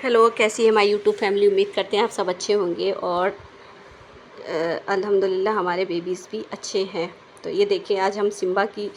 Hello, कैसी है हमारी यूट्यूब फैमिली। उम्मीद करते हैं आप सब अच्छे होंगे और अल्हम्दुलिल्लाह हमारे बेबीज़ भी अच्छे हैं। तो ये देखिए, आज हम सिम्बा की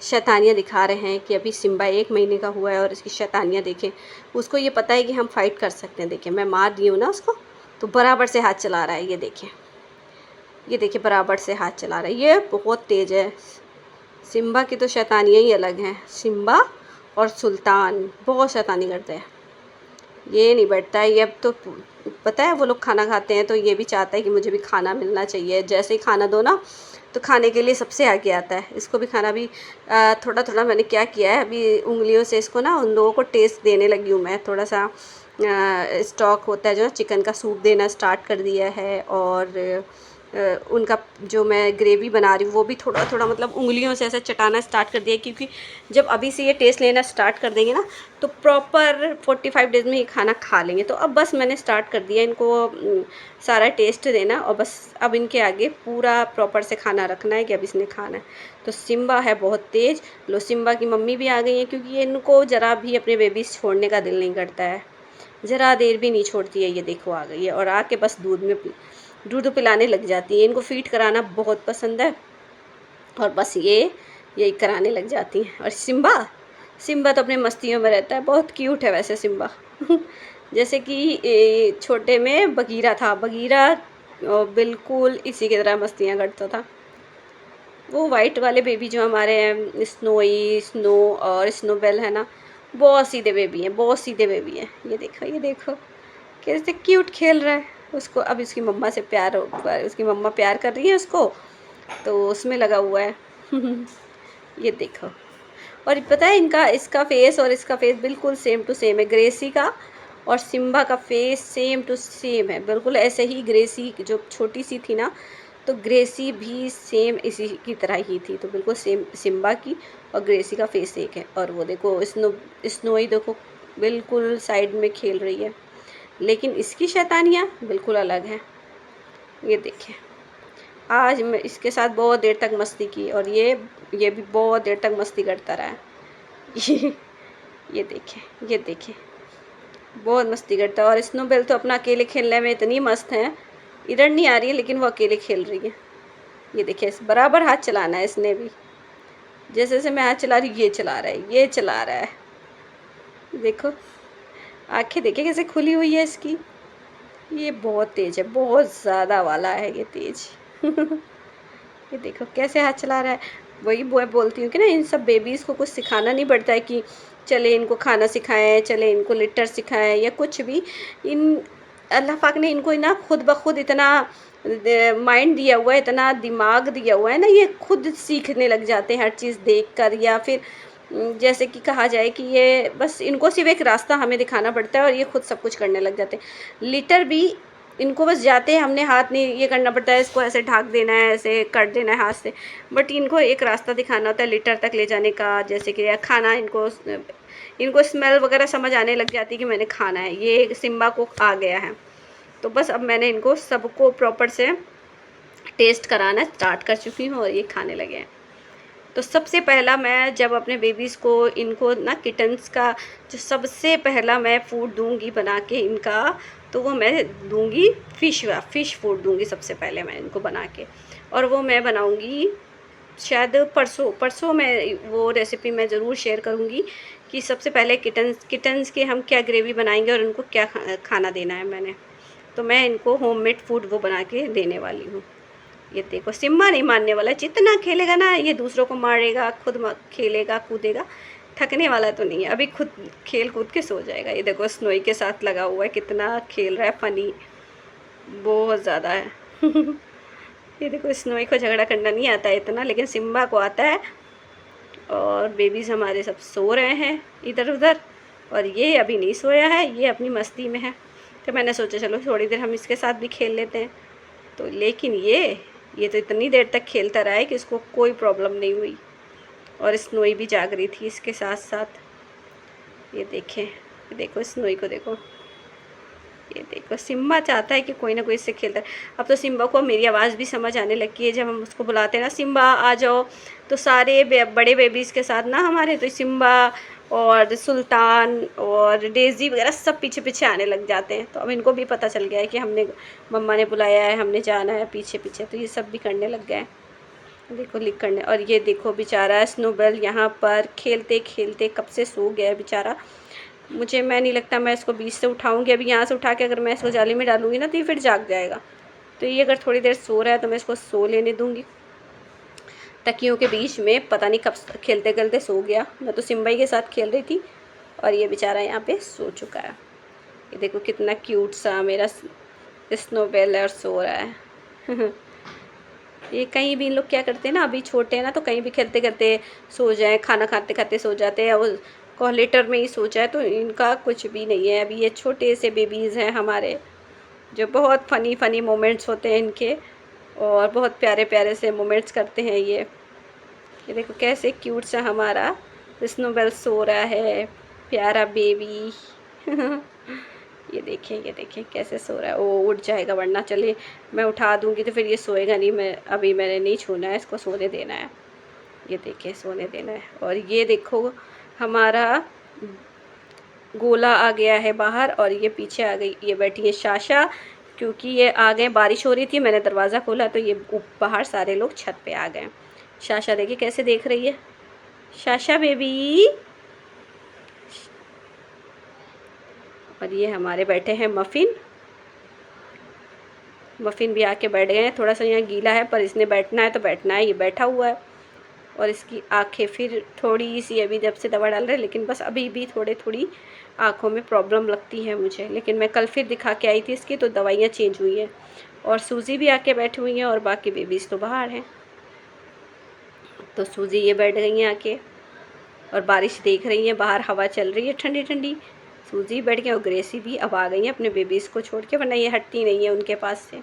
शैतानियाँ दिखा रहे हैं कि अभी सिम्बा 1 महीने का हुआ है और इसकी शैतानियाँ देखें। उसको ये पता है कि हम फ़ाइट कर सकते हैं। देखिए, मैं मार दी हूँ ना उसको, तो बराबर से हाथ चला रहा है। ये देखिए बराबर से हाथ चला रहा है। ये बहुत तेज़ है। सिम्बा की तो शैतानियाँ ही अलग हैं। सिम्बा और सुल्तान बहुत शैतानी करते हैं। ये नहीं बैठता है। ये अब तो पता है, वो लोग खाना खाते हैं तो ये भी चाहता है कि मुझे भी खाना मिलना चाहिए। जैसे ही खाना दो ना, तो खाने के लिए सबसे आगे आता है। इसको भी खाना भी थोड़ा थोड़ा मैंने क्या किया है, अभी उंगलियों से इसको ना उन लोगों को टेस्ट देने लगी हूँ मैं। थोड़ा सा स्टॉक होता है जो चिकन का सूप देना स्टार्ट कर दिया है। और उनका जो मैं ग्रेवी बना रही हूँ वो भी थोड़ा थोड़ा मतलब उंगलियों से ऐसे चटाना स्टार्ट कर दिया, क्योंकि जब अभी से ये टेस्ट लेना स्टार्ट कर देंगे ना, तो प्रॉपर 45 डेज़ में ये खाना खा लेंगे। तो अब बस मैंने स्टार्ट कर दिया इनको सारा टेस्ट देना, और बस अब इनके आगे पूरा प्रॉपर से खाना रखना है कि अब इसने खाना है। तो सिम्बा है बहुत तेज़। लो, सिम्बा की मम्मी भी आ गई है, क्योंकि ये इनको ज़रा भी अपने बेबीज़ छोड़ने का दिल नहीं करता है। ज़रा देर भी नहीं छोड़ती है। ये देखो आ गई है और आके बस दूध पिलाने लग जाती है। इनको फीड कराना बहुत पसंद है और बस यही कराने लग जाती हैं। और सिम्बा तो अपने मस्तियों में रहता है। बहुत क्यूट है वैसे सिम्बा। जैसे कि छोटे में बगीरा था। बगीरा बिल्कुल इसी की तरह मस्तियाँ करता था। वो वाइट वाले बेबी जो हमारे हैं, स्नो और स्नोबेल है ना, बहुत सीधे बेबी हैं, बहुत सीधे बेबी हैं। ये देखो कैसे क्यूट खेल रहा है। उसको अब इसकी मम्मा से प्यार हो, उसकी मम्मा प्यार कर रही है उसको, तो उसमें लगा हुआ है। ये देखो। और पता है, इनका इसका फेस और इसका फेस बिल्कुल सेम टू सेम है। ग्रेसी का और सिम्बा का फेस सेम टू सेम है, बिल्कुल ऐसे ही। ग्रेसी जो छोटी सी थी ना, तो ग्रेसी भी सेम इसी की तरह ही थी। तो बिल्कुल सेम सिम्बा की और ग्रेसी का फेस एक है। और वो देखो स्नोई देखो बिल्कुल साइड में खेल रही है, लेकिन इसकी शैतानियाँ बिल्कुल अलग हैं। ये देखें, आज मैं इसके साथ बहुत देर तक मस्ती की और ये भी बहुत देर तक मस्ती करता रहा है। ये ये देखें, ये देखें, बहुत मस्ती करता है। और स्नोबेल तो अपना अकेले खेलने में इतनी मस्त है, इधर नहीं आ रही है लेकिन वो अकेले खेल रही है। ये देखिए, बराबर हाथ चलाना है इसने भी। जैसे जैसे मैं हाथ चला रही हूँ ये चला रहा है, ये चला रहा है। देखो आंखें, देखिए कैसे खुली हुई है इसकी। ये बहुत तेज़ है, बहुत ज़्यादा वाला है ये तेज़। ये देखो कैसे हाथ चला रहा है। वही बोलती हूँ कि ना, इन सब बेबीज़ को कुछ सिखाना नहीं पड़ता है कि चले इनको खाना सिखाएं, चले इनको लिटर सिखाएं या कुछ भी। इन अल्लाह पाक ने इनको ना खुद ब खुद इतना माइंड दिया हुआ है, इतना दिमाग दिया हुआ है ना, ये खुद सीखने लग जाते हैं हर चीज़ देखकर। या फिर जैसे कि कहा जाए कि ये बस इनको सिर्फ एक रास्ता हमें दिखाना पड़ता है और ये खुद सब कुछ करने लग जाते हैं। लिटर भी इनको बस जाते हैं, हमने हाथ नहीं ये करना पड़ता है, इसको ऐसे ढक देना है, ऐसे कर देना है हाथ से। बट इनको एक रास्ता दिखाना होता है लिटर तक ले जाने का। जैसे कि खाना, इनको स्मेल वगैरह समझ आने लग जाती है कि मैंने खाना है। ये सिम्बा को आ गया है, तो बस अब मैंने इनको सबको प्रॉपर से टेस्ट कराना स्टार्ट कर चुकी हूँ और ये खाने लगे हैं। तो सबसे पहला मैं जब अपने बेबीज़ को, इनको ना किटन्स का जो सबसे पहला मैं फ़ूड दूंगी बना के इनका, तो वो मैं दूंगी फ़िश फूड दूंगी सबसे पहले मैं इनको बना के। और वो मैं बनाऊंगी शायद परसों मैं वो रेसिपी मैं ज़रूर शेयर करूंगी कि सबसे पहले किटन्स के हम क्या ग्रेवी बनाएंगे और उनको क्या खाना देना है मैंने। तो मैं इनको होममेड फूड वो बना के देने वाली हूँ। ये देखो, सिम्बा नहीं मानने वाला। जितना खेलेगा ना, ये दूसरों को मारेगा, खुद खेलेगा कूदेगा, थकने वाला तो नहीं है। अभी खुद खेल कूद के सो जाएगा। ये देखो स्नोई के साथ लगा हुआ है, कितना खेल रहा है, फनी बहुत ज़्यादा है। ये देखो, स्नोई को झगड़ा करना नहीं आता है इतना, लेकिन सिम्बा को आता है। और बेबीज़ हमारे सब सो रहे हैं इधर उधर, और ये अभी नहीं सोया है, ये अपनी मस्ती में है। तो मैंने सोचा चलो थोड़ी देर हम इसके साथ भी खेल लेते हैं। तो लेकिन ये तो इतनी देर तक खेलता रहा है कि इसको कोई प्रॉब्लम नहीं हुई। और स्नोई भी जाग रही थी इसके साथ साथ। ये देखें, ये देखो स्नोई को देखो। ये देखो, सिम्बा चाहता है कि कोई ना कोई इससे खेलता है। अब तो सिम्बा को मेरी आवाज़ भी समझ आने लगी है। जब हम उसको बुलाते हैं ना, सिम्बा आ जाओ, तो सारे बड़े बेबीज़ के साथ ना हमारे, तो सिम्बा और सुल्तान और डेज़ी वगैरह सब पीछे पीछे आने लग जाते हैं। तो अब इनको भी पता चल गया है कि हमने मम्मा ने बुलाया है, हमने जाना है पीछे पीछे, तो ये सब भी करने लग गए हैं। देखो लिख करने। और ये देखो बेचारा स्नोबेल यहाँ पर खेलते खेलते कब से सो गया है बेचारा। मैं नहीं लगता मैं इसको बीच से उठाऊंगी। अभी यहाँ से उठा के अगर मैं इसको जाली में डालूंगी ना तो ये फिर जाग जाएगा। तो ये अगर थोड़ी देर सो रहा है तो मैं इसको सो लेने दूंगी। तकियों के बीच में पता नहीं कब खेलते खेलते सो गया। मैं तो सिम्बाई के साथ खेल रही थी और ये बेचारा यहाँ पे सो चुका है। ये देखो कितना क्यूट सा मेरा स्नोबेल और सो रहा है। ये कहीं भी इन लोग क्या करते हैं ना, अभी छोटे हैं ना, तो कहीं भी खेलते खेलते सो जाए, खाना खाते खाते सो जाते हैं, वो कॉलेटर में ही सो जाए, तो इनका कुछ भी नहीं है। अभी ये छोटे से बेबीज़ हैं हमारे, जो बहुत फ़नी फ़नी मोमेंट्स होते हैं इनके, और बहुत प्यारे प्यारे से मोमेंट्स करते हैं ये देखो कैसे क्यूट सा हमारा स्नोबेल सो रहा है, प्यारा बेबी। ये देखें कैसे सो रहा है। वो उठ जाएगा वरना, चले मैं उठा दूंगी तो फिर ये सोएगा नहीं। मैंने नहीं छूना है इसको, सोने देना है। ये देखिए सोने देना है। और ये देखो हमारा गोला आ गया है बाहर, और ये पीछे आ गई, ये बैठी है शाशा, क्योंकि ये आ गए, बारिश हो रही थी, मैंने दरवाज़ा खोला तो ये बाहर सारे लोग छत पे आ गए। शाशा देखिए कैसे देख रही है, शाशा बेबी। और ये हमारे बैठे हैं मफ़िन। मफ़िन भी आके बैठ गए हैं। थोड़ा सा यहाँ गीला है पर इसने बैठना है तो बैठना है, ये बैठा हुआ है। और इसकी आंखें फिर थोड़ी सी, अभी जब से दवा डाल रहे हैं, लेकिन बस अभी भी थोड़ी आँखों में प्रॉब्लम लगती है मुझे, लेकिन मैं कल फिर दिखा के आई थी इसकी, तो दवाइयाँ चेंज हुई हैं। और सूजी भी आके बैठी हुई हैं, और बाकी बेबीज़ तो बाहर हैं। तो सूजी ये बैठ गई हैं आके, और बारिश देख रही हैं, बाहर हवा चल रही है ठंडी ठंडी। सूजी बैठ गई और ग्रेसी भी अब आ गई है अपने बेबीज़ को छोड़ के, वरना ये हटती नहीं है उनके पास से।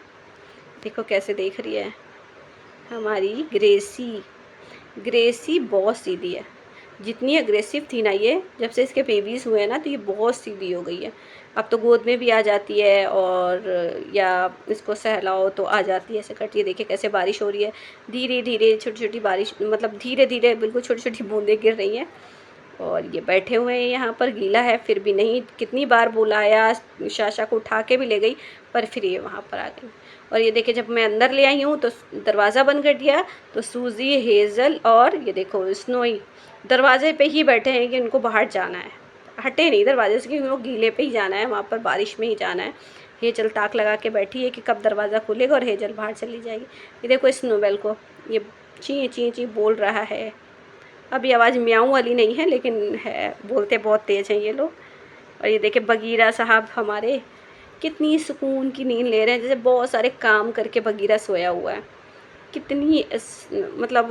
देखो कैसे देख रही है हमारी ग्रेसी। ग्रेसी बहुत सीधी है, जितनी अग्रेसिव थी ना ये, जब से इसके बेबीज़ हुए हैं ना, तो ये बहुत सीधी हो गई है। अब तो गोद में भी आ जाती है, और या इसको सहलाओ तो आ जाती है ऐसे करती है। देखिए कैसे बारिश हो रही है, धीरे धीरे छोटी छोटी बारिश, मतलब धीरे धीरे बिल्कुल छोटी छोटी बूंदें गिर रही हैं। और ये बैठे हुए हैं यहाँ पर, गीला है फिर भी नहीं, कितनी बार बुलाया, शाशा को उठा के भी ले गई, पर फिर ये वहाँ पर आ गई। और ये देखिए जब मैं अंदर ले आई हूँ तो दरवाज़ा बंद कर दिया, तो सूजी, हेज़ल और ये देखो स्नोई दरवाजे पे ही बैठे हैं कि उनको बाहर जाना है, हटे नहीं दरवाजे से, क्योंकि वो गीले पे ही जाना है, वहाँ पर बारिश में ही जाना है। हेजल ताक लगा के बैठी है कि कब दरवाज़ा खुलेगा और हेजल बाहर चली जाएगी। ये देखो स्नोबेल को, ये ची ची ची बोल रहा है। अभी आवाज़ म्याऊं वाली नहीं है, लेकिन है, बोलते बहुत तेज़ हैं ये लोग। और ये देखे बगीरा साहब हमारे कितनी सुकून की नींद ले रहे हैं, जैसे बहुत सारे काम करके बगीरा सोया हुआ है। कितनी मतलब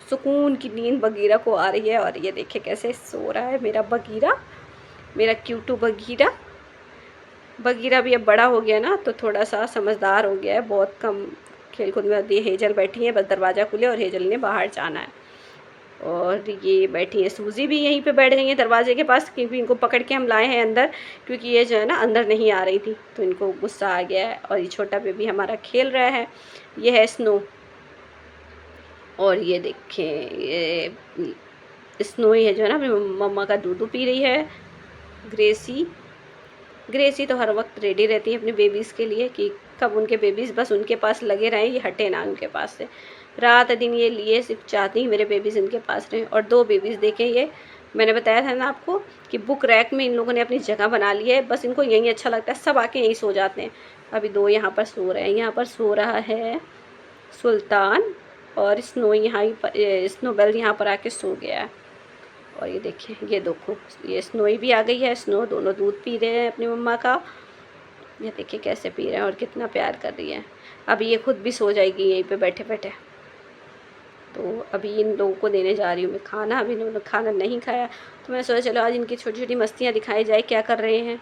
सुकून की नींद बगीरा को आ रही है। और ये देखे कैसे सो रहा है मेरा बगीरा, मेरा क्यूटू बगीरा। बगीरा भी अब बड़ा हो गया ना, तो थोड़ा सा समझदार हो गया है, बहुत कम खेल कूद में। ये हेजल बैठी है, बस दरवाज़ा खुले और हेजल ने बाहर जाना है। और ये बैठी है सूजी भी यहीं पे बैठ गई है दरवाजे के पास, क्योंकि इनको पकड़ के हम लाए हैं अंदर, क्योंकि ये जो है ना अंदर नहीं आ रही थी, तो इनको गुस्सा आ गया है। और ये छोटा बेबी हमारा खेल रहा है, ये है स्नो। और ये देखें ये स्नो ही है जो है ना अपनी मम्मा का दूध पी रही है। ग्रेसी, ग्रेसी तो हर वक्त रेडी रहती है अपने बेबीज़ के लिए, कि कब उनके बेबीज़ बस उनके पास लगे रहें, ये हटे ना उनके पास से। रात दिन ये लिए सिर्फ चाहती हैं मेरे बेबीज़ इनके पास रहें। और 2 बेबीज़ देखें, ये मैंने बताया था ना आपको कि बुक रैक में इन लोगों ने अपनी जगह बना ली है, बस इनको यहीं अच्छा लगता है, सब आके यहीं सो जाते हैं। अभी 2 यहाँ पर सो रहे हैं, यहाँ पर सो रहा है सुल्तान, और स्नो यहाँ पर, स्नोबेल यहाँ पर आके सो गया है। और ये देखिए, ये देखो ये स्नोई भी आ गई है, स्नो दोनों दूध पी रहे हैं अपनी मम्मा का। ये देखिए कैसे पी रहे हैं और कितना प्यार कर रही है। अब ये खुद भी सो जाएगी यहीं पे बैठे बैठे। तो अभी इन लोगों को देने जा रही हूँ मैं खाना। अभी इन्होंने खाना नहीं खाया, तो मैं सोचा चलो आज इनकी छोटी छोटी मस्तियाँ दिखाई जाए, क्या कर रहे हैं।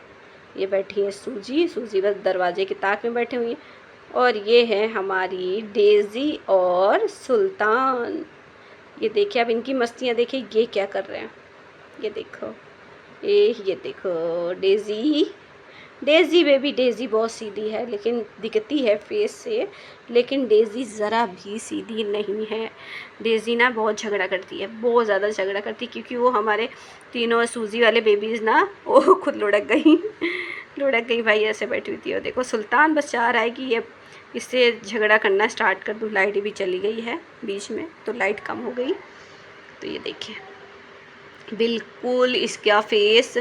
ये बैठी है सूजी, सूजी बस दरवाजे की ताक में बैठी हुई है। और ये है हमारी डेज़ी और सुल्तान। ये देखिए अब इनकी मस्तियाँ देखिए, ये क्या कर रहे हैं। ये देखो, ये देखो डेज़ी डेज़ी बेबी, डेज़ी बहुत सीधी है, लेकिन दिखती है फेस से, लेकिन डेज़ी ज़रा भी सीधी नहीं है। डेज़ी ना बहुत झगड़ा करती है, बहुत ज़्यादा झगड़ा करती है, क्योंकि वो हमारे तीनों सूजी वाले बेबीज़ ना वो खुद लुढ़क गई लुढ़क गई भाई, ऐसे बैठी हुई थी। और देखो सुल्तान बस चाह रहा है कि ये इससे झगड़ा करना स्टार्ट कर दूँ। लाइट भी चली गई है बीच में, तो लाइट कम हो गई। तो ये देखिए बिल्कुल इसका फेस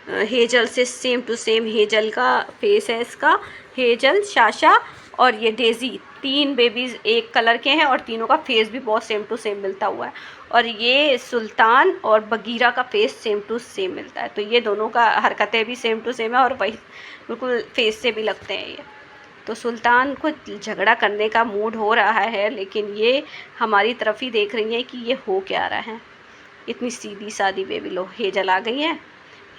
हेजल से सेम टू सेम हेजल का फेस है इसका। हेजल, साशा और ये डेज़ी, तीन बेबीज़ एक कलर के हैं और तीनों का फेस भी बहुत सेम टू सेम मिलता हुआ है। और ये सुल्तान और बगीरा का फेस सेम टू सेम मिलता है। तो ये दोनों का हरकतें भी सेम टू सेम है और वही बिल्कुल फेस से भी लगते हैं ये। तो सुल्तान को झगड़ा करने का मूड हो रहा है, लेकिन ये हमारी तरफ ही देख रही हैं कि ये हो क्या रहा है। इतनी सीधी सादी बेबी। लो हेजल आ गई है,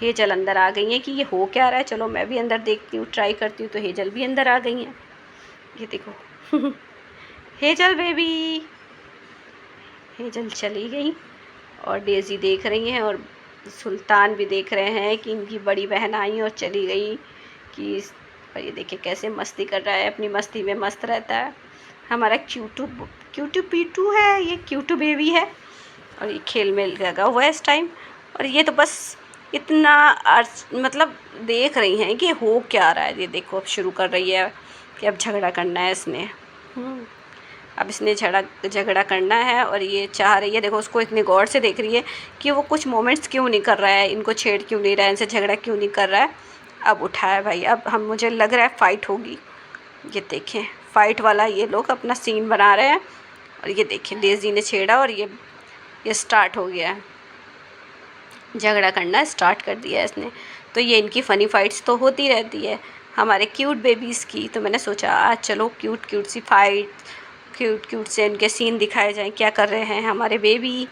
हेजल अंदर आ गई है कि ये हो क्या रहा है। चलो मैं भी अंदर देखती हूँ, ट्राई करती हूँ। तो हेजल भी अंदर आ गई हैं, ये देखो हेजल बेबी। हेजल चली गई और डेज़ी देख रही हैं और सुल्तान भी देख रहे हैं कि इनकी बड़ी बहन आई और चली गई कि और ये देखिए कैसे मस्ती कर रहा है, अपनी मस्ती में मस्त रहता है। हमारा क्यूटू क्यूटू पीटू है, ये क्यूटू बेबी है और ये खेल में लगा हुआ है इस टाइम। और ये तो बस इतना मतलब देख रही हैं कि हो क्या रहा है। ये देखो अब शुरू कर रही है कि अब झगड़ा करना है इसने। अब इसने झगड़ा करना है और ये चाह रही है, देखो उसको इतने गौर से देख रही है कि वो कुछ मोमेंट्स क्यों नहीं कर रहा है, इनको छेड़ क्यों नहीं रहा है, इनसे झगड़ा क्यों नहीं कर रहा है। अब उठा है भाई, अब हम मुझे लग रहा है फ़ाइट होगी। ये देखें फ़ाइट वाला ये लोग अपना सीन बना रहे हैं। और ये देखें डेज़ी ने छेड़ा और ये स्टार्ट हो गया है, झगड़ा करना स्टार्ट कर दिया है इसने। तो ये इनकी फ़नी फाइट्स तो होती रहती है हमारे क्यूट बेबीज़ की। तो मैंने सोचा आज चलो क्यूट क्यूट सी फाइट, क्यूट क्यूट से इनके सीन दिखाए जाएं, क्या कर रहे हैं हमारे बेबी।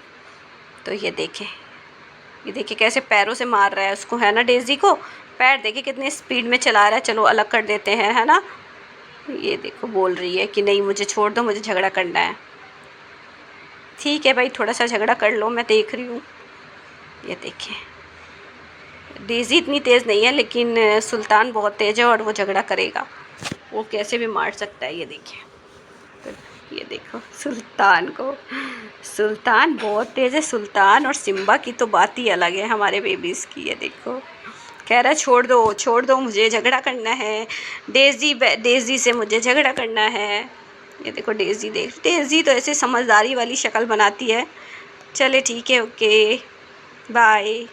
तो ये देखें कैसे पैरों से मार रहा है उसको, है ना। डेज़ी को पैर देखे कितने स्पीड में चला रहा है। चलो अलग कर देते हैं, है ना। ये देखो बोल रही है कि नहीं मुझे छोड़ दो, मुझे झगड़ा करना है। ठीक है भाई, थोड़ा सा झगड़ा कर लो, मैं देख रही हूँ। ये देखें डेज़ी इतनी तेज़ नहीं है, लेकिन सुल्तान बहुत तेज़ है और वो झगड़ा करेगा, वो कैसे भी मार सकता है। ये देखें, तो ये देखो सुल्तान बहुत तेज़ है। सुल्तान और सिम्बा की तो बात ही अलग है हमारे बेबीज़ की। ये देखो कह रहा है छोड़ दो मुझे झगड़ा करना है, डेज़ी से मुझे झगड़ा करना है। ये देखो डेज़ी तो ऐसे समझदारी वाली शक्ल बनाती है। चले ठीक है, ओके बाय।